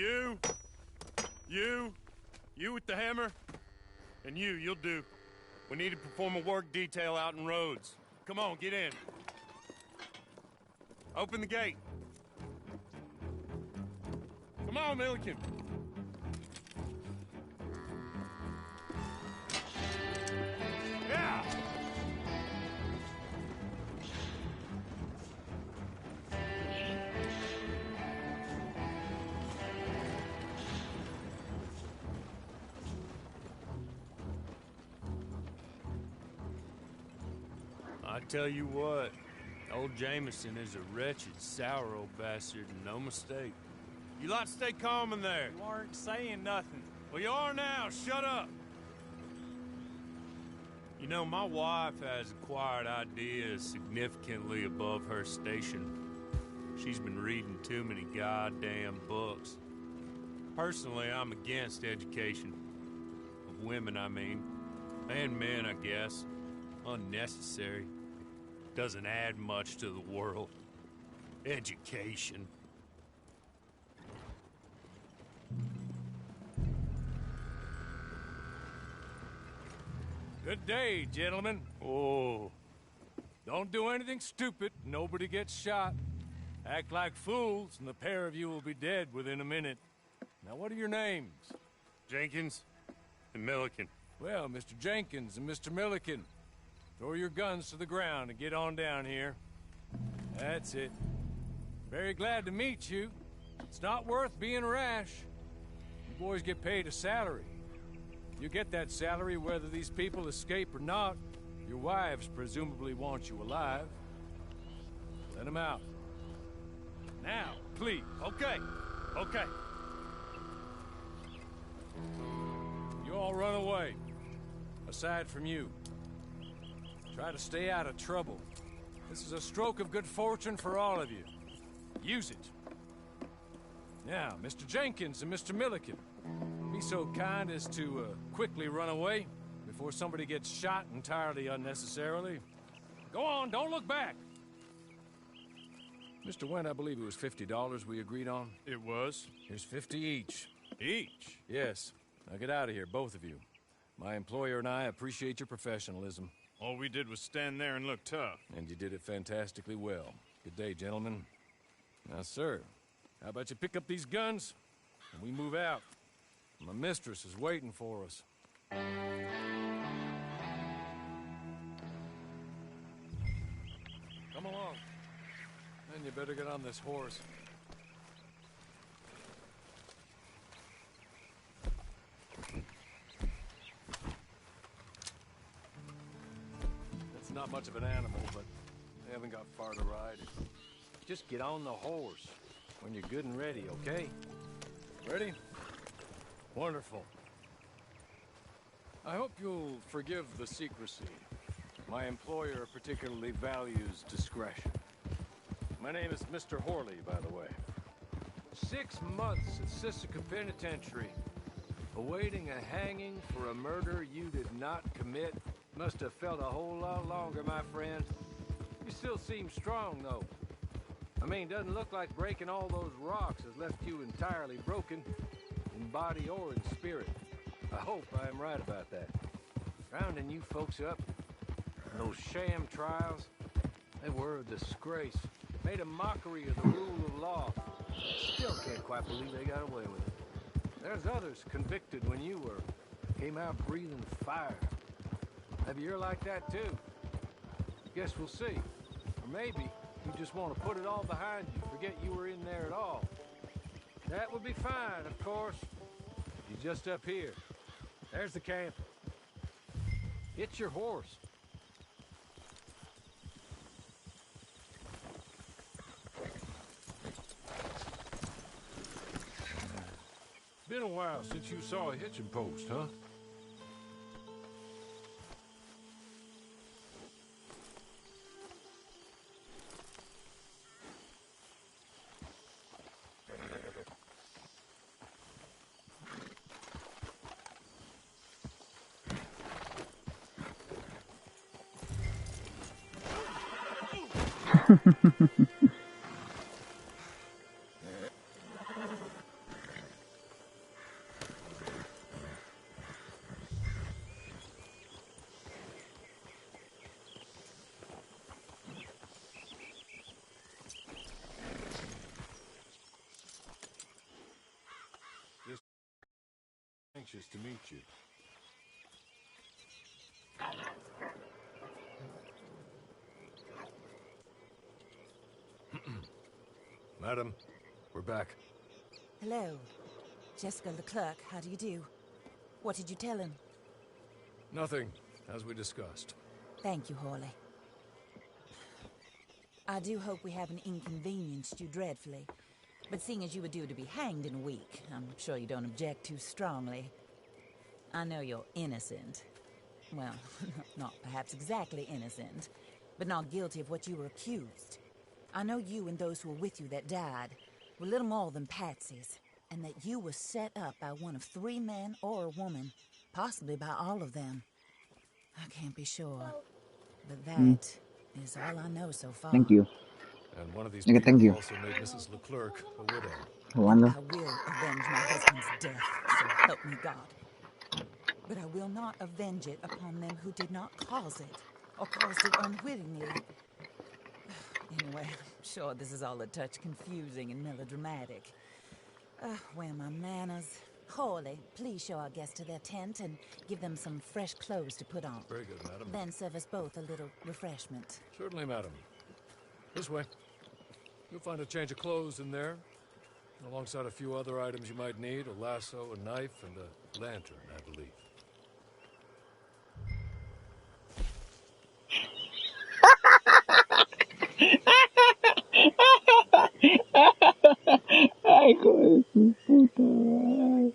You with the hammer, and you'll do. We need to perform a work detail out in roads. Come on, get in. Open the gate. Come on, Milliken. Yeah! I tell you what, old Jameson is a wretched, sour old bastard, and no mistake. You lot stay calm in there. You aren't saying nothing. Well, you are now. Shut up. You know, my wife has acquired ideas significantly above her station. She's been reading too many goddamn books. Personally, I'm against education. Of women, I mean. And men, I guess. Unnecessary. Doesn't add much to the world. Education. Good day, gentlemen. Oh. Don't do anything stupid. Nobody gets shot. Act like fools, and the pair of you will be dead within a minute. Now, what are your names? Jenkins and Milliken. Well, Mr. Jenkins and Mr. Milliken, throw your guns to the ground and get on down here. That's it. Very glad to meet you. It's not worth being rash. You boys get paid a salary. You get that salary whether these people escape or not. Your wives presumably want you alive. Let them out. Now, please. Okay. Okay. You all run away. Aside from you. Try to stay out of trouble. This is a stroke of good fortune for all of you. Use it. Now, Mr. Jenkins and Mr. Milliken, be so kind as to quickly run away before somebody gets shot entirely unnecessarily. Go on, don't look back. Mr. Wendt, I believe it was $50 we agreed on. It was. Here's 50 each. Each? Yes. Now get out of here, both of you. My employer and I appreciate your professionalism. All we did was stand there and look tough. And you did it fantastically well. Good day, gentlemen. Now, sir, how about you pick up these guns and we move out? My mistress is waiting for us. Come along. Then you better get on this horse. It's not much of an animal, but they haven't got far to ride. Just get on the horse when you're good and ready, okay? Ready? Wonderful. I hope you'll forgive the secrecy. My employer particularly values discretion. My name is Mr. Horley, by the way. 6 months at Sisika Penitentiary, awaiting a hanging for a murder you did not commit. Must have felt a whole lot longer, my friend. You still seem strong, though. I mean, doesn't look like breaking all those rocks has left you entirely broken, in body or in spirit. I hope I am right about that. Rounding you folks up, those sham trials, they were a disgrace. Made a mockery of the rule of law. Still can't quite believe they got away with it. There's others convicted when you were. Came out breathing fire. Maybe you're like that too. Guess we'll see. Or maybe you just want to put it all behind you, forget you were in there at all. That would be fine, of course. You're just up here. There's the camp. Get your horse. Been a while since you saw a hitching post, huh? anxious to meet you. Madam, we're back. Hello. Jessica Leclerc, how do you do? What did you tell him? Nothing, as we discussed. Thank you, Hawley. I do hope we haven't inconvenienced you dreadfully. But seeing as you were due to be hanged in a week, I'm sure you don't object too strongly. I know you're innocent. Well, not perhaps exactly innocent, but not guilty of what you were accused. I know you and those who were with you that died were little more than patsies, and that you were set up by one of 3 men or a woman, possibly by all of them. I can't be sure, but that is all I know so far. Thank you. And one of these Okay, people thank you. also made Mrs. Leclerc a widow. And Wanda. I will avenge my husband's death, so help me God. But I will not avenge it upon them who did not cause it, or caused it unwittingly. Anyway, I'm sure this is all a touch confusing and melodramatic. Where are my manners? Hawley, please show our guests to their tent and give them some fresh clothes to put on. Very good, madam. Then serve us both a little refreshment. Certainly, madam. This way. You'll find a change of clothes in there, alongside a few other items you might need, a lasso, a knife, and a lantern, I believe. Ay, hijo de su puta madre.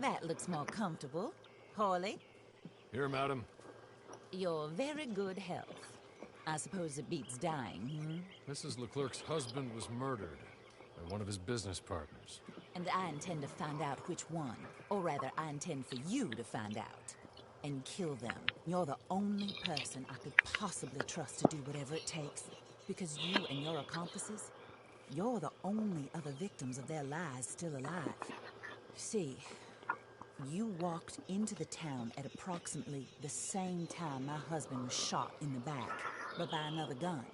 That looks more comfortable. Hawley, Here, madam. your very good health. I suppose it beats dying, Mrs. Leclerc's husband was murdered by one of his business partners. And I intend to find out which one. Or rather, I intend for you to find out. And kill them. You're the only person I could possibly trust to do whatever it takes. Because you and your accomplices, you're the only other victims of their lies still alive. See, you walked into the town at approximately the same time my husband was shot in the back, but by another gun.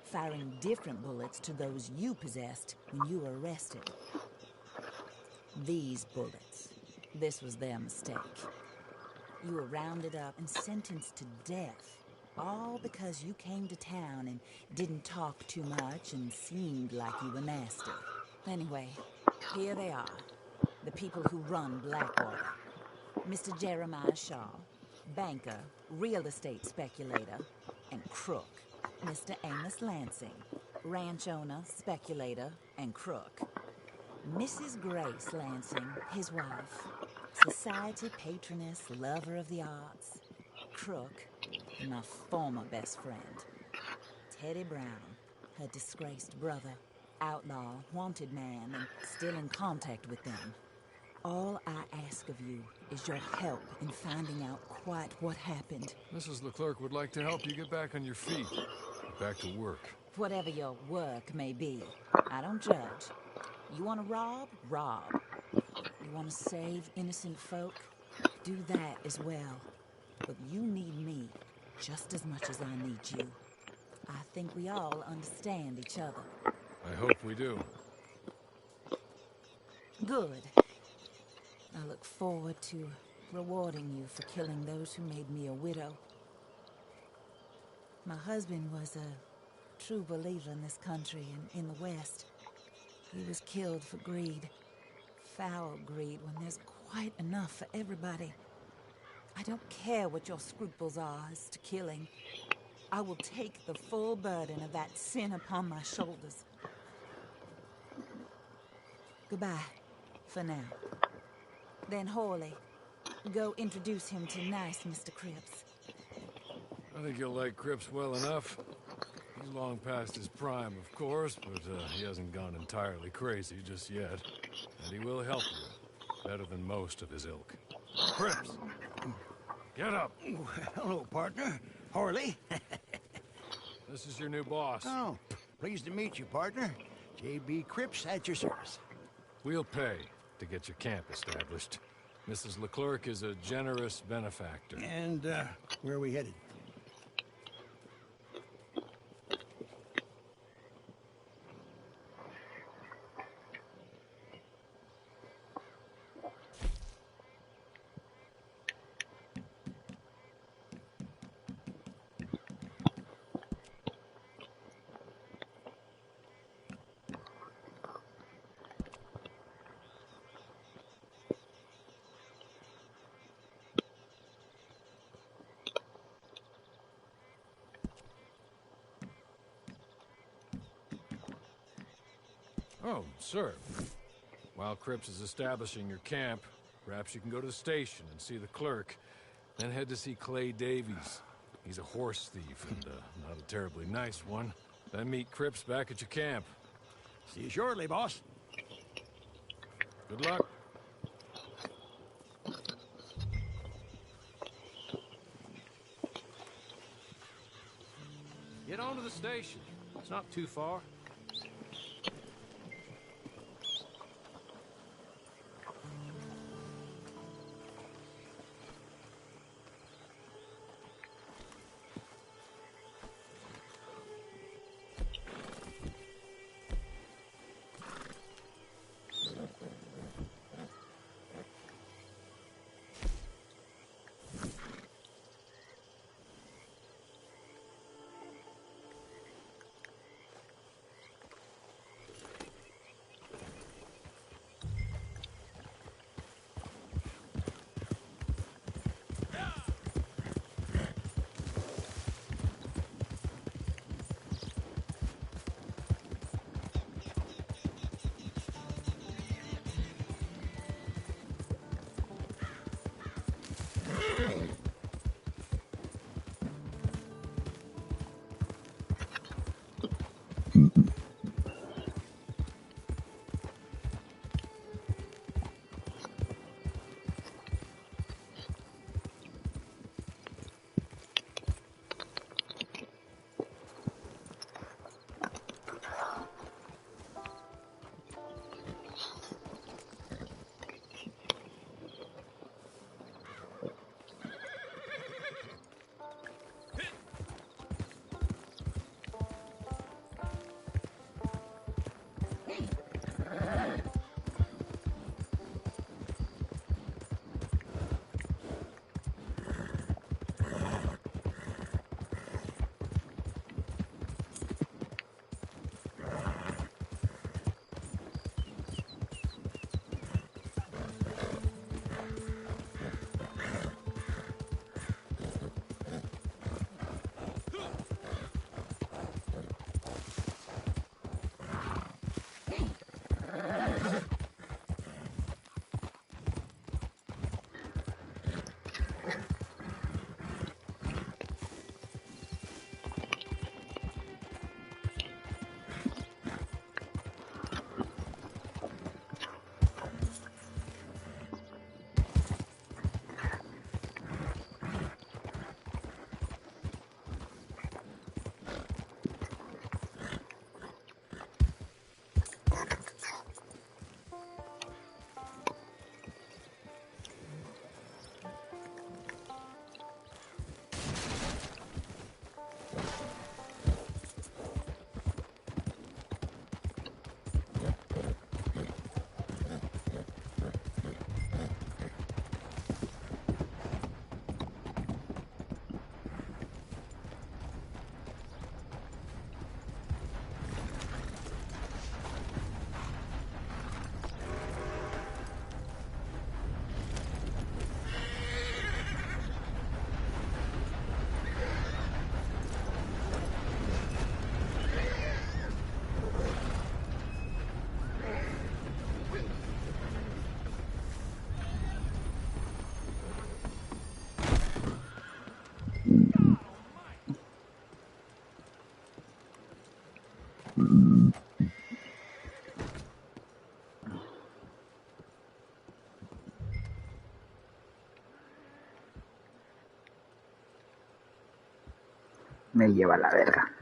firing different bullets to those you possessed when you were arrested. These bullets, this was their mistake. You were rounded up and sentenced to death, all because you came to town and didn't talk too much and seemed like you were nasty. Anyway, here they are, the people who run Blackwater. Mr. Jeremiah Shaw, banker, real estate speculator, and crook. Mr. Amos Lansing, ranch owner, speculator, and crook. Mrs. Grace Lansing, his wife, society patroness, lover of the arts, crook, and my former best friend. Teddy Brown, her disgraced brother, outlaw, wanted man, and still in contact with them. All I ask of you is your help in finding out quite what happened. Mrs. Leclerc would like to help you get back on your feet. Get back to work. Whatever your work may be, I don't judge. You want to rob? Rob. You want to save innocent folk? Do that as well. But you need me just as much as I need you. I think we all understand each other. I hope we do. Good. I look forward to rewarding you for killing those who made me a widow. My husband was a true believer in this country and in the West. He was killed for greed. Foul greed when there's quite enough for everybody. I don't care what your scruples are as to killing. I will take the full burden of that sin upon my shoulders. Goodbye, for now. Then Horley, go introduce him to nice Mr. Cripps. I think you'll like Cripps well enough. He's long past his prime, of course, but he hasn't gone entirely crazy just yet. And he will help you, better than most of his ilk. Cripps! Get up! Hello, partner. Horley. This is your new boss. Oh, pleased to meet you, partner. J.B. Cripps at your service. We'll pay to get your camp established. Mrs. Leclerc is a generous benefactor. And, where are we headed? Oh, sir. While Cripps is establishing your camp, perhaps you can go to the station and see the clerk, then head to see Clay Davies. He's a horse thief, and not a terribly nice one. Then meet Cripps back at your camp. See you shortly, boss. Good luck. Get on to the station. It's not too far. Me lleva a la verga.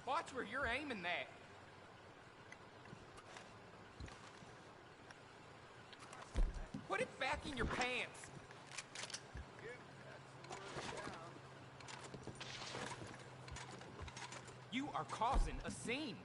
Watch where you're aiming that. Put it back in your pants. You are causing a scene.